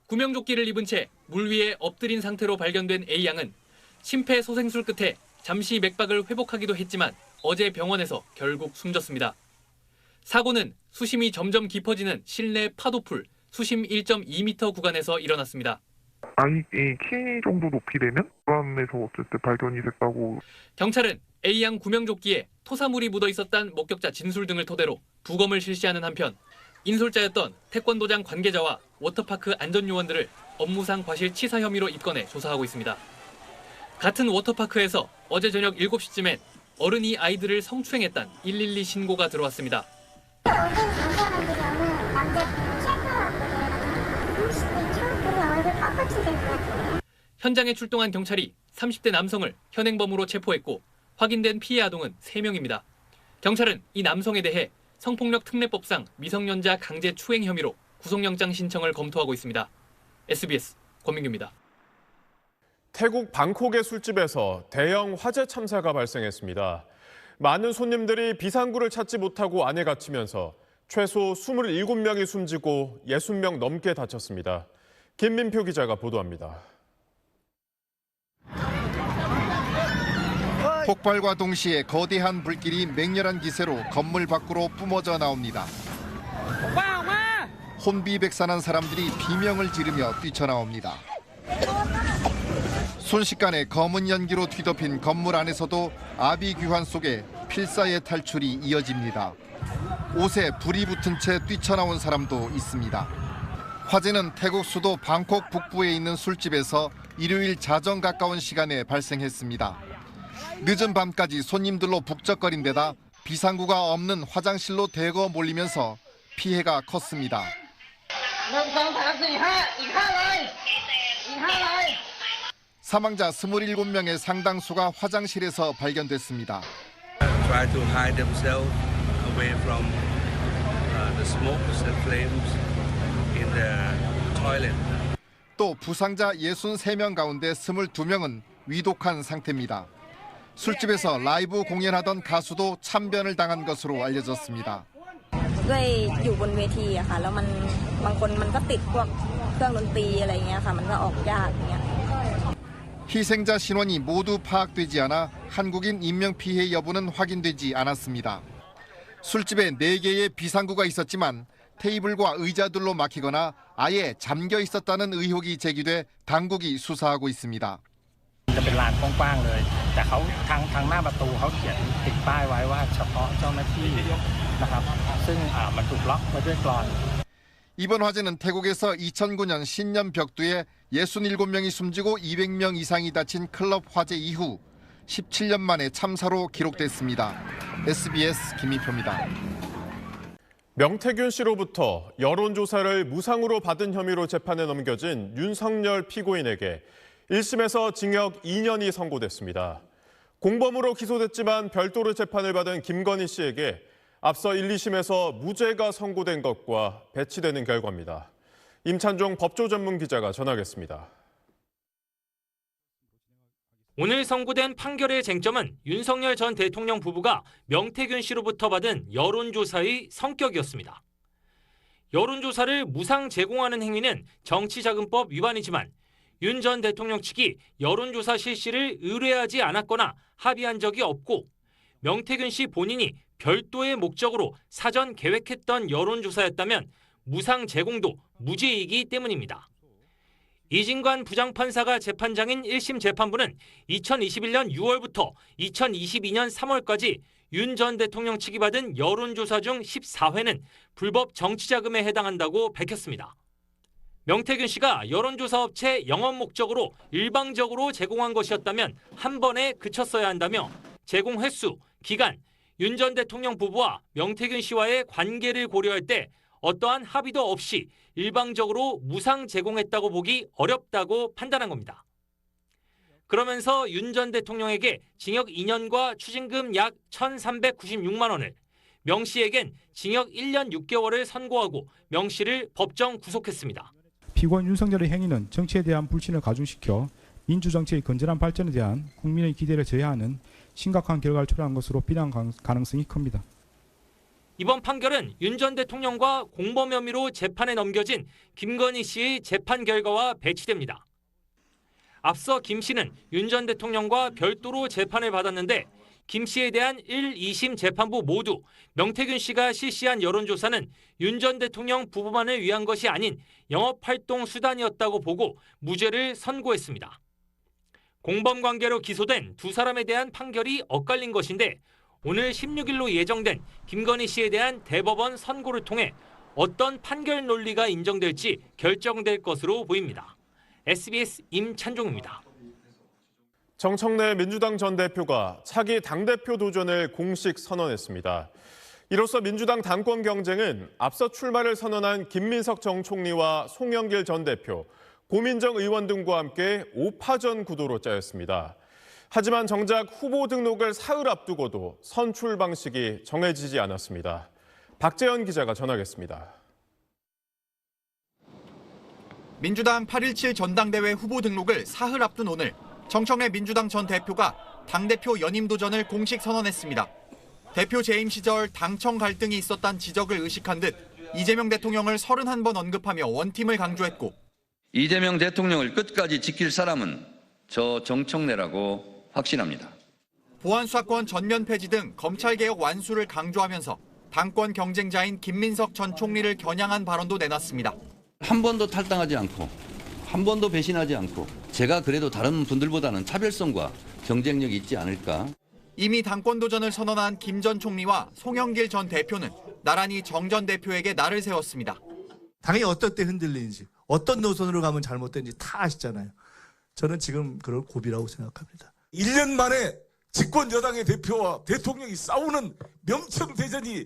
구명조끼를 입은 채 물 위에 엎드린 상태로 발견된 A양은 심폐소생술 끝에 잠시 맥박을 회복하기도 했지만 어제 병원에서 결국 숨졌습니다. 사고는 수심이 점점 깊어지는 실내 파도풀 수심 1.2m 구간에서 일어났습니다. 아이의 키 정도 높이 되면 구간에서 어쨌든 발견이 됐다고. 경찰은 A양 구명조끼에 토사물이 묻어 있었다는 목격자 진술 등을 토대로 부검을 실시하는 한편 인솔자였던 태권도장 관계자와 워터파크 안전요원들을 업무상 과실치사 혐의로 입건해 조사하고 있습니다. 같은 워터파크에서 어제 저녁 7시쯤엔 어른이 아이들을 성추행했다는 112 신고가 들어왔습니다. 현장에 출동한 경찰이 30대 남성을 현행범으로 체포했고 확인된 피해 아동은 3명입니다. 경찰은 이 남성에 대해 성폭력 특례법상 미성년자 강제 추행 혐의로 구속영장 신청을 검토하고 있습니다. SBS 권민규입니다. 태국 방콕의 술집에서 대형 화재 참사가 발생했습니다. 많은 손님들이 비상구를 찾지 못하고 안에 갇히면서 최소 27명이 숨지고 60명 넘게 다쳤습니다. 김민표 기자가 보도합니다. 폭발과 동시에 거대한 불길이 맹렬한 기세로 건물 밖으로 뿜어져 나옵니다. 혼비백산한 사람들이 비명을 지르며 뛰쳐나옵니다. 순식간에 검은 연기로 뒤덮인 건물 안에서도 아비규환 속에 필사의 탈출이 이어집니다. 옷에 불이 붙은 채 뛰쳐나온 사람도 있습니다. 화재는 태국 수도 방콕 북부에 있는 술집에서 일요일 자정 가까운 시간에 발생했습니다. 늦은 밤까지 손님들로 북적거린 데다 비상구가 없는 화장실로 대거 몰리면서 피해가 컸습니다. 사망자 27명의 상당수가 화장실에서 발견됐습니다. Try to hide themselves away from the smokes and flames in the toilet. 또 부상자 63명 가운데 22명은 위독한 상태입니다. 술집에서 라이브 공연하던 가수도 참변을 당한 것으로 알려졌습니다. 희생자 신원이 모두 파악되지 않아 한국인 인명피해 여부는 확인되지 않았습니다. 술집에 4개의 비상구가 있었지만 테이블과 의자들로 막히거나 아예 잠겨 있었다는 의혹이 제기돼 당국이 수사하고 있습니다. จะเป็นลานกว้างๆเลยแต่เขาทางหน้าประตูเขาเขียนติดป้ายไว้ว่าเฉพาะเจ้าหน้าที่นะครับซึ่งมันถูกล็อกไว้ด้วยกลอน 이번 화재는 태국에서 2009년 신년 벽두에 67명이 숨지고 200명 이상이 다친 클럽 화재 이후 17년 만에 참사로 기록됐습니다. SBS 김민표입니다. 명태균 씨로부터 여론조사를 무상으로 받은 혐의로 재판에 넘겨진 윤석열 피고인에게 1심에서 징역 2년이 선고됐습니다. 공범으로 기소됐지만 별도로 재판을 받은 김건희 씨에게 앞서 1, 2심에서 무죄가 선고된 것과 배치되는 결과입니다. 임찬종 법조 전문 기자가 전하겠습니다. 오늘 선고된 판결의 쟁점은 윤석열 전 대통령 부부가 명태균 씨로부터 받은 여론조사의 성격이었습니다. 여론조사를 무상 제공하는 행위는 정치자금법 위반이지만 윤 전 대통령 측이 여론조사 실시를 의뢰하지 않았거나 합의한 적이 없고 명태균 씨 본인이 별도의 목적으로 사전 계획했던 여론조사였다면 무상 제공도 무죄이기 때문입니다. 이진관 부장판사가 재판장인 1심 재판부는 2021년 6월부터 2022년 3월까지 윤 전 대통령 측이 받은 여론조사 중 14회는 불법 정치자금에 해당한다고 밝혔습니다. 명태균 씨가 여론조사 업체 영업 목적으로 일방적으로 제공한 것이었다면 한 번에 그쳤어야 한다며 제공 횟수, 기간, 윤 전 대통령 부부와 명태균 씨와의 관계를 고려할 때 어떠한 합의도 없이 일방적으로 무상 제공했다고 보기 어렵다고 판단한 겁니다. 그러면서 윤 전 대통령에게 징역 2년과 추징금 약 1,396만 원을, 명 씨에겐 징역 1년 6개월을 선고하고 명 씨를 법정 구속했습니다. 피고인 윤석열의 행위는 정치에 대한 불신을 가중시켜 민주정치의 건전한 발전에 대한 국민의 기대를 제하하는 심각한 결과를 초래한 것으로 비난 가능성이 큽니다. 이번 판결은 윤 전 대통령과 공범 혐의로 재판에 넘겨진 김건희 씨의 재판 결과와 배치됩니다. 앞서 김 씨는 윤 전 대통령과 별도로 재판을 받았는데 김 씨에 대한 1, 2심 재판부 모두 명태균 씨가 실시한 여론조사는 윤 전 대통령 부부만을 위한 것이 아닌 영업활동 수단이었다고 보고 무죄를 선고했습니다. 공범관계로 기소된 두 사람에 대한 판결이 엇갈린 것인데 오늘 16일로 예정된 김건희 씨에 대한 대법원 선고를 통해 어떤 판결 논리가 인정될지 결정될 것으로 보입니다. SBS 임찬종입니다. 정청래 민주당 전 대표가 차기 당대표 도전을 공식 선언했습니다. 이로써 민주당 당권 경쟁은 앞서 출마를 선언한 김민석 전 총리와 송영길 전 대표, 고민정 의원 등과 함께 5파전 구도로 짜였습니다. 하지만 정작 후보 등록을 사흘 앞두고도 선출 방식이 정해지지 않았습니다. 박재현 기자가 전하겠습니다. 민주당 8.17 전당대회 후보 등록을 사흘 앞둔 오늘 정청래 민주당 전 대표가 당대표 연임 도전을 공식 선언했습니다. 대표 재임 시절 당청 갈등이 있었다는 지적을 의식한 듯 이재명 대통령을 31번 언급하며 원팀을 강조했고 이재명 대통령을 끝까지 지킬 사람은 저 정청래라고 확신합니다. 보안수사권 전면 폐지 등 검찰개혁 완수를 강조하면서 당권 경쟁자인 김민석 전 총리를 겨냥한 발언도 내놨습니다. 한 번도 탈당하지 않고 한 번도 배신하지 않고 제가 그래도 다른 분들보다는 차별성과 경쟁력이 있지 않을까. 이미 당권 도전을 선언한 김 전 총리와 송영길 전 대표는 나란히 정 전 대표에게 날을 세웠습니다. 당이 어떨 때 흔들리는지 어떤 노선으로 가면 잘못된지 다 아시잖아요. 저는 지금 그걸 고비라고 생각합니다. 1년 만에 집권 여당의 대표와 대통령이 싸우는 명청대전이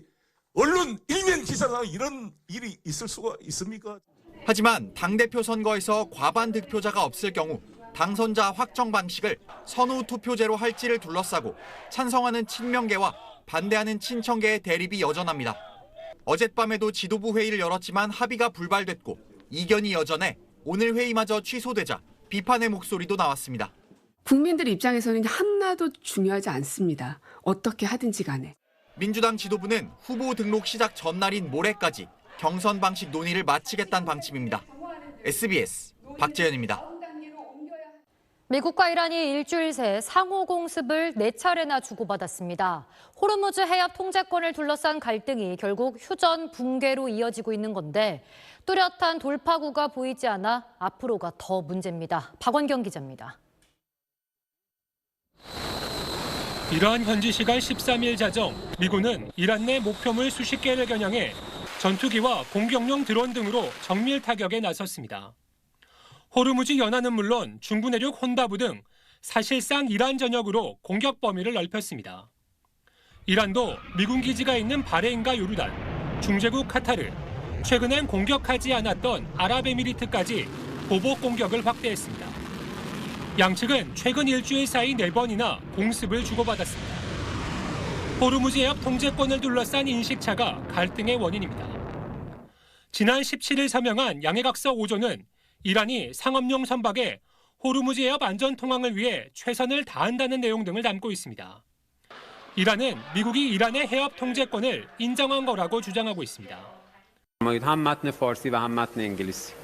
언론 일면 기사가 이런 일이 있을 수가 있습니까? 하지만 당대표 선거에서 과반 득표자가 없을 경우 당선자 확정 방식을 선후 투표제로 할지를 둘러싸고 찬성하는 친명계와 반대하는 친청계의 대립이 여전합니다. 어젯밤에도 지도부 회의를 열었지만 합의가 불발됐고 이견이 여전해 오늘 회의마저 취소되자 비판의 목소리도 나왔습니다. 국민들 입장에서는 하나도 중요하지 않습니다. 어떻게 하든지 간에. 민주당 지도부는 후보 등록 시작 전날인 모레까지 경선 방식 논의를 마치겠다는 방침입니다. SBS 박재현입니다. 미국과 이란이 일주일 새 상호 공습을 4차례나 주고받았습니다. 호르무즈 해협 통제권을 둘러싼 갈등이 결국 휴전 붕괴로 이어지고 있는 건데 뚜렷한 돌파구가 보이지 않아 앞으로가 더 문제입니다. 박원경 기자입니다. 이러한 현지 시간 13일 자정, 미군은 이란 내 목표물 수십 개를 겨냥해 전투기와 공격용 드론 등으로 정밀 타격에 나섰습니다. 호르무즈 연안은 물론 중부 내륙 혼다부 등 사실상 이란 전역으로 공격 범위를 넓혔습니다. 이란도 미군 기지가 있는 바레인과 요르단, 중재국 카타르, 최근엔 공격하지 않았던 아랍에미리트까지 보복 공격을 확대했습니다. 양측은 최근 일주일 사이 4번이나 공습을 주고받았습니다. 호르무즈 해협 통제권을 둘러싼 인식차가 갈등의 원인입니다. 지난 17일 서명한 양해각서 5조는 이란이 상업용 선박에 호르무즈 해협 안전 통항을 위해 최선을 다한다는 내용 등을 담고 있습니다. 이란은 미국이 이란의 해협 통제권을 인정한 거라고 주장하고 있습니다. هم متن فارسی و هم متن انگلیسی.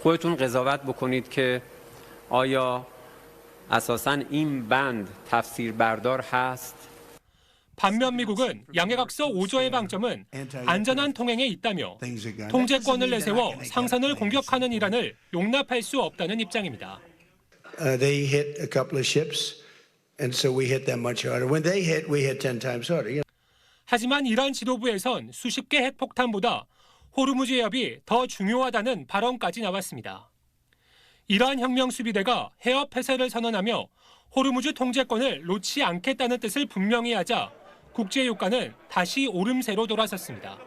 خودتون قضاوت بکنید که آیا اساساً این بند تفسیر بردار هست؟ 반면 미국은 양해각서 5조의 방점은 안전한 통행에 있다며 통제권을 내세워 상선을 공격하는 이란을 용납할 수 없다는 입장입니다. They hit a couple of ships, and so we hit them much harder. When they hit, we hit 10 times harder. 하지만 이란 지도부에선 수십 개 핵폭탄보다 호르무즈 해협이 더 중요하다는 발언까지 나왔습니다. 이란 혁명수비대가 해협 폐쇄를 선언하며 호르무즈 통제권을 놓지 않겠다는 뜻을 분명히 하자 국제유가는 다시 오름세로 돌아섰습니다.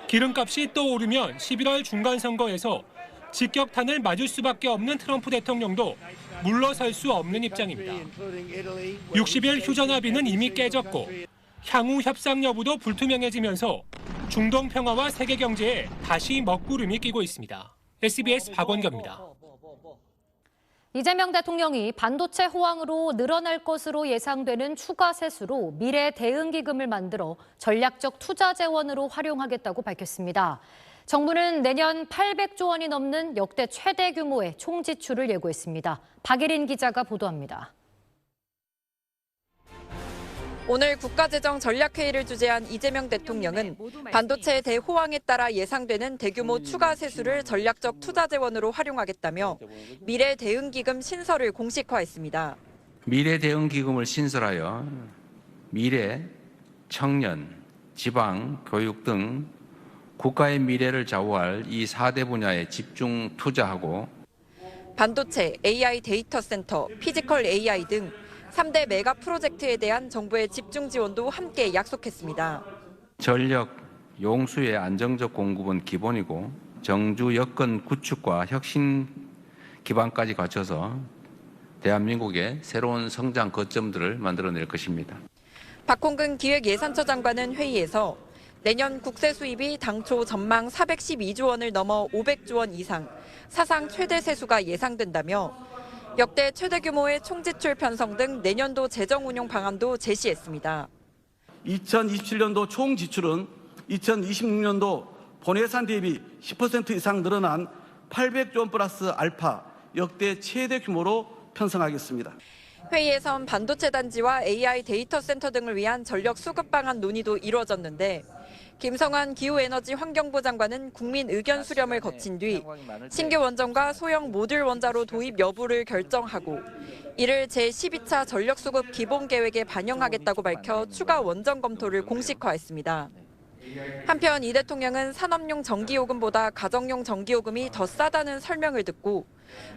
기름값이 또 오르면 11월 중간선거에서 직격탄을 맞을 수밖에 없는 트럼프 대통령도 물러설 수 없는 입장입니다. 60일 휴전 합의는 이미 깨졌고 향후 협상 여부도 불투명해지면서 중동 평화와 세계 경제에 다시 먹구름이 끼고 있습니다. SBS 박원경입니다. 이재명 대통령이 반도체 호황으로 늘어날 것으로 예상되는 추가 세수로 미래 대응 기금을 만들어 전략적 투자 재원으로 활용하겠다고 밝혔습니다. 정부는 내년 800조 원이 넘는 역대 최대 규모의 총 지출을 예고했습니다. 박예린 기자가 보도합니다. 오늘 국가재정 전략회의를 주재한 이재명 대통령은 반도체 대호황에 따라 예상되는 대규모 추가 세수를 전략적 투자 재원으로 활용하겠다며 미래 대응기금 신설을 공식화했습니다. 미래 대응기금을 신설하여 미래, 청년, 지방, 교육 등 국가의 미래를 좌우할 이 4대 분야에 집중 투자하고 반도체, AI 데이터 센터, 피지컬 AI 등 3대 메가 프로젝트에 대한 정부의 집중 지원도 함께 약속했습니다. 전력, 용수의 안정적 공급은 기본이고 정주 여건 구축과 혁신 기반까지 갖춰서 대한민국의 새로운 성장 거점들을 만들어낼 것입니다. 박홍근 기획예산처 장관은 회의에서 내년 국세 수입이 당초 전망 412조 원을 넘어 500조 원 이상, 사상 최대 세수가 예상된다며 역대 최대 규모의 총지출 편성 등 내년도 재정 운용 방안도 제시했습니다. 2027년도 총 지출은 2026년도 본예산 대비 10% 이상 늘어난 800조 원 플러스 알파 역대 최대 규모로 편성하겠습니다. 회의에선 반도체 단지와 AI 데이터 센터 등을 위한 전력 수급 방안 논의도 이루어졌는데 김성환 기후에너지환경부 장관은 국민 의견 수렴을 거친 뒤 신규 원전과 소형 모듈 원자로 도입 여부를 결정하고 이를 제12차 전력수급 기본계획에 반영하겠다고 밝혀 추가 원전 검토를 공식화했습니다. 한편 이 대통령은 산업용 전기요금보다 가정용 전기요금이 더 싸다는 설명을 듣고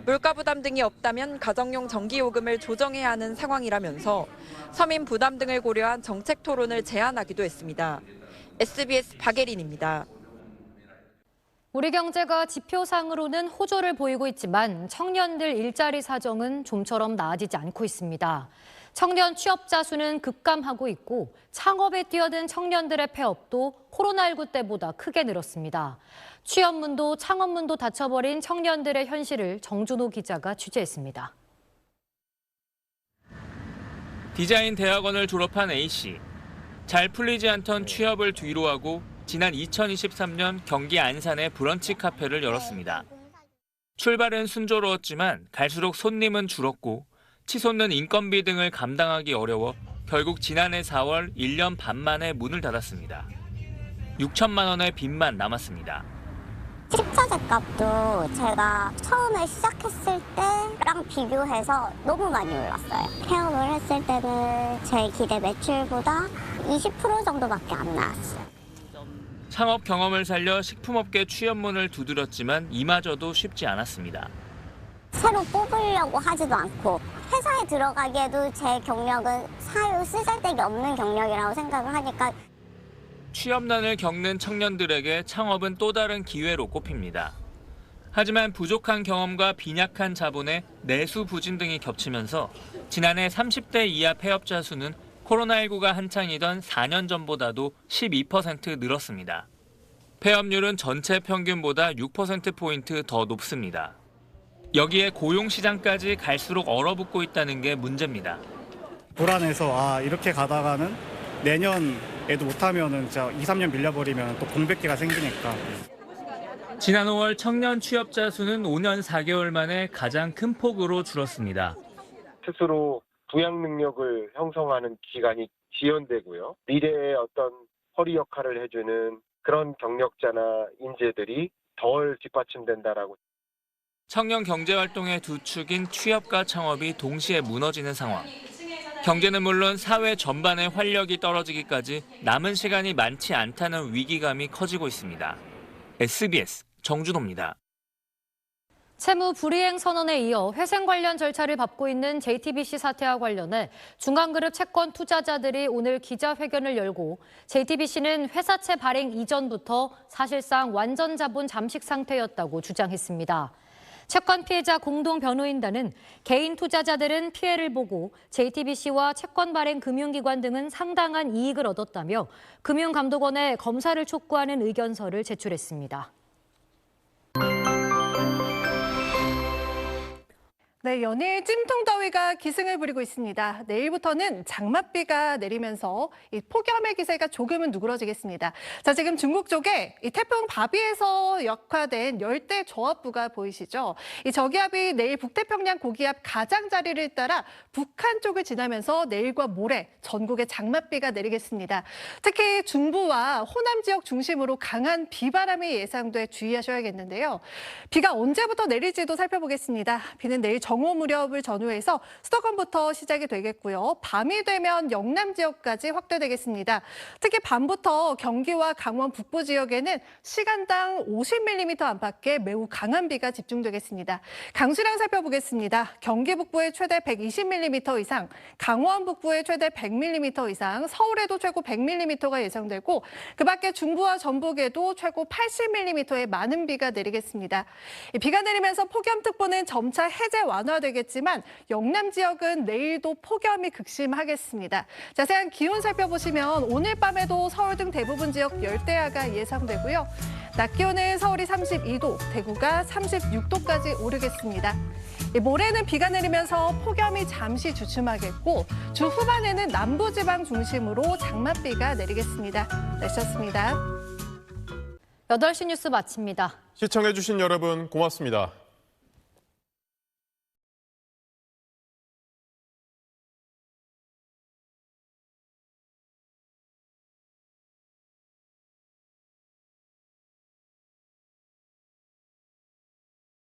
물가 부담 등이 없다면 가정용 전기요금을 조정해야 하는 상황이라면서 서민 부담 등을 고려한 정책 토론을 제안하기도 했습니다. SBS 박예린입니다. 우리 경제가 지표상으로는 호조를 보이고 있지만 청년들 일자리 사정은 좀처럼 나아지지 않고 있습니다. 청년 취업자 수는 급감하고 있고 창업에 뛰어든 청년들의 폐업도 코로나19 때보다 크게 늘었습니다. 취업문도 창업문도 닫혀버린 청년들의 현실을 정준호 기자가 취재했습니다. 디자인 대학원을 졸업한 A씨. 잘 풀리지 않던 취업을 뒤로하고 지난 2023년 경기 안산에 브런치 카페를 열었습니다. 출발은 순조로웠지만 갈수록 손님은 줄었고 치솟는 인건비 등을 감당하기 어려워 결국 지난해 4월 1년 반 만에 문을 닫았습니다. 6천만 원의 빚만 남았습니다. 식자재 값도 제가 처음에 시작했을 때랑 비교해서 너무 많이 올랐어요. 폐업을 했을 때는 제 기대 매출보다 20% 정도밖에 안 나왔어요. 창업 경험을 살려 식품업계 취업문을 두드렸지만 이마저도 쉽지 않았습니다. 새로 뽑으려고 하지도 않고 회사에 들어가기에도 제 경력은 사유 쓰잘데기 없는 경력이라고 생각을 하니까 취업난을 겪는 청년들에게 창업은 또 다른 기회로 꼽힙니다. 하지만 부족한 경험과 빈약한 자본에 내수 부진 등이 겹치면서 지난해 30대 이하 폐업자 수는 코로나19가 한창이던 4년 전보다도 12% 늘었습니다. 폐업률은 전체 평균보다 6%포인트 더 높습니다. 여기에 고용시장까지 갈수록 얼어붙고 있다는 게 문제입니다. 불안해서 이렇게 가다가는 내년에도 못하면은 진짜 2, 3년 밀려버리면 또 공백기가 생기니까. 지난 5월 청년 취업자 수는 5년 4개월 만에 가장 큰 폭으로 줄었습니다. 스스로 부양 능력을 형성하는 기간이 지연되고요. 미래의 어떤 허리 역할을 해주는 그런 경력자나 인재들이 덜 뒷받침된다라고. 청년 경제활동의 두 축인 취업과 창업이 동시에 무너지는 상황. 경제는 물론 사회 전반의 활력이 떨어지기까지 남은 시간이 많지 않다는 위기감이 커지고 있습니다. SBS 정준호입니다. 채무 불이행 선언에 이어 회생 관련 절차를 밟고 있는 JTBC 사태와 관련해 중간그룹 채권 투자자들이 오늘 기자회견을 열고 JTBC는 회사채 발행 이전부터 사실상 완전 자본 잠식 상태였다고 주장했습니다. 채권 피해자 공동 변호인단은 개인 투자자들은 피해를 보고 JTBC와 채권 발행 금융기관 등은 상당한 이익을 얻었다며 금융감독원에 검사를 촉구하는 의견서를 제출했습니다. 네, 연일 찜통더위가 기승을 부리고 있습니다. 내일부터는 장맛비가 내리면서 이 폭염의 기세가 조금은 누그러지겠습니다. 자, 지금 중국 쪽에 이 태풍 바비에서 역화된 열대 저압부가 보이시죠? 이 저기압이 내일 북태평양 고기압 가장자리를 따라 북한 쪽을 지나면서 내일과 모레 전국에 장맛비가 내리겠습니다. 특히 중부와 호남 지역 중심으로 강한 비바람이 예상돼 주의하셔야겠는데요. 비가 언제부터 내릴지도 살펴보겠습니다. 비는 내일 정오 무렵을 전후해서 수도권부터 시작이 되겠고요. 밤이 되면 영남 지역까지 확대되겠습니다. 특히 밤부터 경기와 강원 북부 지역에는 시간당 50mm 안팎의 매우 강한 비가 집중되겠습니다. 강수량 살펴보겠습니다. 경기 북부에 최대 120mm 이상, 강원 북부에 최대 100mm 이상, 서울에도 최고 100mm가 예상되고 그 밖에 중부와 전북에도 최고 80mm의 많은 비가 내리겠습니다. 비가 내리면서 폭염특보는 점차 해제 완화되겠지만 영남 지역은 내일도 폭염이 극심하겠습니다. 자세한 기온 살펴보시면 오늘 밤에도 서울 등 대부분 지역 열대야가 예상되고요. 낮 기온은 서울이 32도, 대구가 36도까지 오르겠습니다. 모레는 비가 내리면서 폭염이 잠시 주춤하겠고 주 후반에는 남부지방 중심으로 장맛비가 내리겠습니다. 날씨였습니다. 8시 뉴스 마칩니다. 시청해주신 여러분 고맙습니다.